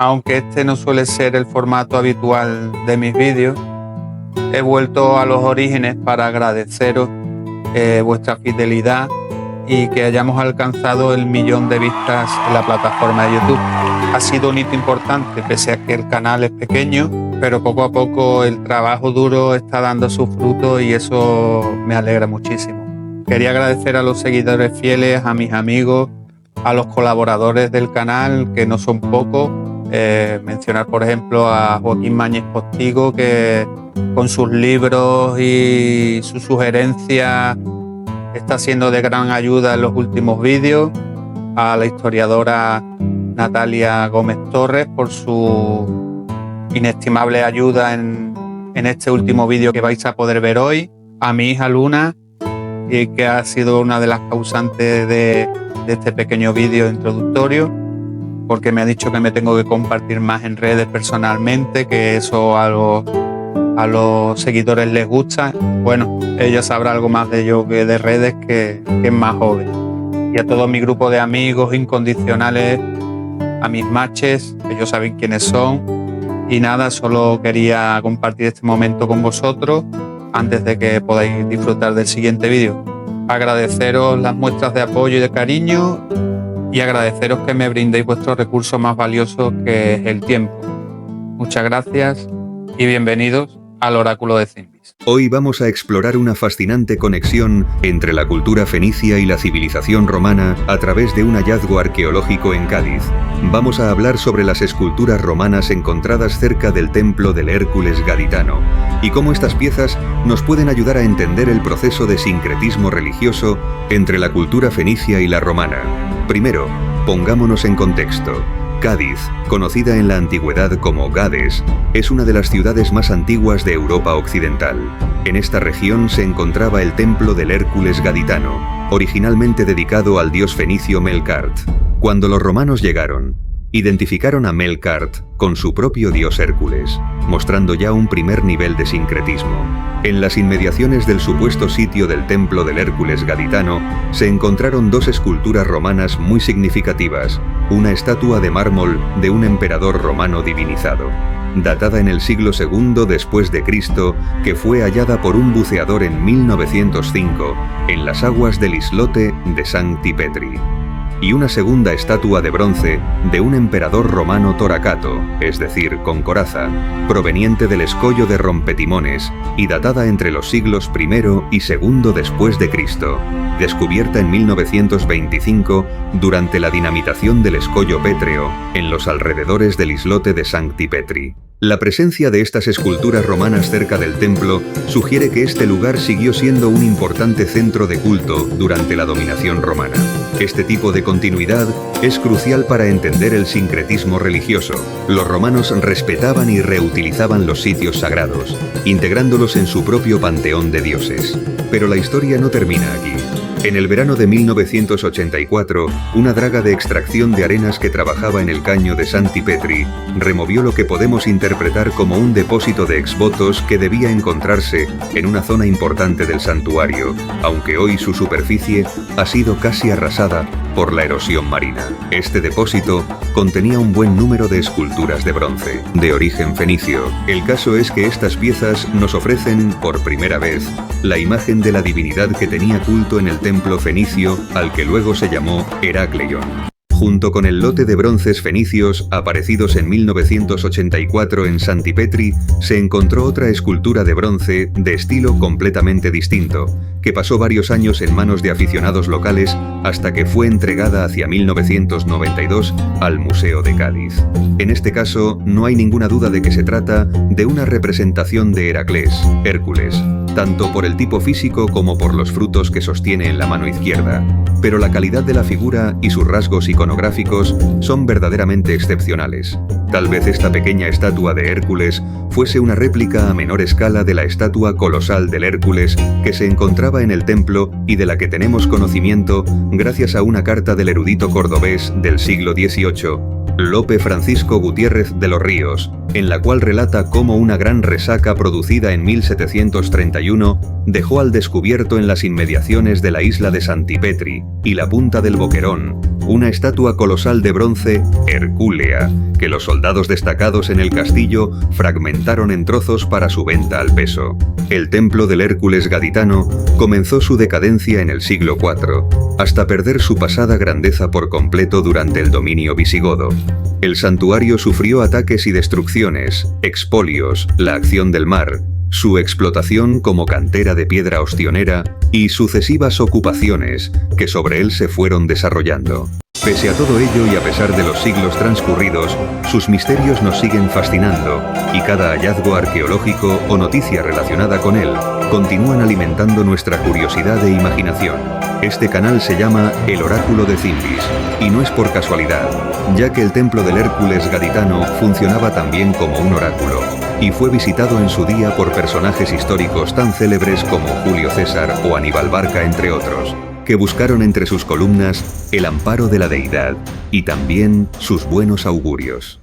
Aunque este no suele ser el formato habitual de mis vídeos, he vuelto a los orígenes para agradeceros vuestra fidelidad y que hayamos alcanzado el 1.000.000 de vistas en la plataforma de YouTube. Ha sido un hito importante, pese a que el canal es pequeño, pero poco a poco el trabajo duro está dando sus frutos y eso me alegra muchísimo. Quería agradecer a los seguidores fieles, a mis amigos, a los colaboradores del canal, que no son pocos. Mencionar, por ejemplo, a Joaquín Mañez Postigo, que con sus libros y sus sugerencias está siendo de gran ayuda en los últimos vídeos, a la historiadora Natalia Gómez Torres por su inestimable ayuda en este último vídeo que vais a poder ver hoy, a mi hija Luna, y que ha sido una de las causantes de este pequeño vídeo introductorio, porque me ha dicho que me tengo que compartir más en redes personalmente, que eso a los seguidores les gusta. Bueno, ella sabrá algo más de yo que de redes, que es más joven. Y a todo mi grupo de amigos incondicionales, a mis matches, ellos saben quiénes son. Y nada, solo quería compartir este momento con vosotros antes de que podáis disfrutar del siguiente vídeo. Agradeceros las muestras de apoyo y de cariño y agradeceros que me brindéis vuestro recurso más valioso, que es el tiempo. Muchas gracias y bienvenidos al Oráculo de Zimbis. Hoy vamos a explorar una fascinante conexión entre la cultura fenicia y la civilización romana a través de un hallazgo arqueológico en Cádiz. Vamos a hablar sobre las esculturas romanas encontradas cerca del templo del Hércules gaditano y cómo estas piezas nos pueden ayudar a entender el proceso de sincretismo religioso entre la cultura fenicia y la romana. Primero, pongámonos en contexto. Cádiz, conocida en la antigüedad como Gades, es una de las ciudades más antiguas de Europa occidental. En esta región se encontraba el templo del Hércules gaditano, originalmente dedicado al dios fenicio Melkart. Cuando los romanos llegaron, identificaron a Melkart con su propio dios Hércules, mostrando ya un primer nivel de sincretismo. En las inmediaciones del supuesto sitio del templo del Hércules gaditano se encontraron dos esculturas romanas muy significativas, una estatua de mármol de un emperador romano divinizado, datada en el siglo II después de Cristo, que fue hallada por un buceador en 1905 en las aguas del islote de Sancti Petri, y una segunda estatua de bronce de un emperador romano toracato, es decir, con coraza, proveniente del escollo de Rompetimones y datada entre los siglos I y II después de Cristo, descubierta en 1925 durante la dinamitación del escollo pétreo en los alrededores del islote de Sancti Petri. La presencia de estas esculturas romanas cerca del templo sugiere que este lugar siguió siendo un importante centro de culto durante la dominación romana. Este tipo de continuidad es crucial para entender el sincretismo religioso. Los romanos respetaban y reutilizaban los sitios sagrados, integrándolos en su propio panteón de dioses. Pero la historia no termina aquí. En el verano de 1984, una draga de extracción de arenas que trabajaba en el caño de Sancti Petri removió lo que podemos interpretar como un depósito de exvotos que debía encontrarse en una zona importante del santuario, aunque hoy su superficie ha sido casi arrasada por la erosión marina. Este depósito contenía un buen número de esculturas de bronce, de origen fenicio. El caso es que estas piezas nos ofrecen, por primera vez, la imagen de la divinidad que tenía culto en el templo fenicio, al que luego se llamó Heracleion. Junto con el lote de bronces fenicios aparecidos en 1984 en Sancti Petri, se encontró otra escultura de bronce de estilo completamente distinto, que pasó varios años en manos de aficionados locales hasta que fue entregada hacia 1992 al Museo de Cádiz. En este caso, no hay ninguna duda de que se trata de una representación de Heracles, Hércules, tanto por el tipo físico como por los frutos que sostiene en la mano izquierda, pero la calidad de la figura y sus rasgos iconográficos son verdaderamente excepcionales. Tal vez esta pequeña estatua de Hércules fuese una réplica a menor escala de la estatua colosal del Hércules que se encontraba en el templo y de la que tenemos conocimiento gracias a una carta del erudito cordobés del siglo XVIII, Lope Francisco Gutiérrez de los Ríos, en la cual relata cómo una gran resaca producida en 1731 dejó al descubierto en las inmediaciones de la isla de Sancti Petri y la punta del Boquerón una estatua colosal de bronce, Hercúlea, que los soldados destacados en el castillo fragmentaron en trozos para su venta al peso. El templo del Hércules gaditano comenzó su decadencia en el siglo IV, hasta perder su pasada grandeza por completo durante el dominio visigodo. El santuario sufrió ataques y destrucciones, expolios, la acción del mar, su explotación como cantera de piedra ostionera y sucesivas ocupaciones que sobre él se fueron desarrollando. Pese a todo ello y a pesar de los siglos transcurridos, sus misterios nos siguen fascinando y cada hallazgo arqueológico o noticia relacionada con él continúan alimentando nuestra curiosidad e imaginación. Este canal se llama El Oráculo de Cimbis y no es por casualidad, ya que el templo del Hércules gaditano funcionaba también como un oráculo y fue visitado en su día por personajes históricos tan célebres como Julio César o Aníbal Barca, entre otros, que buscaron entre sus columnas el amparo de la deidad y también sus buenos augurios.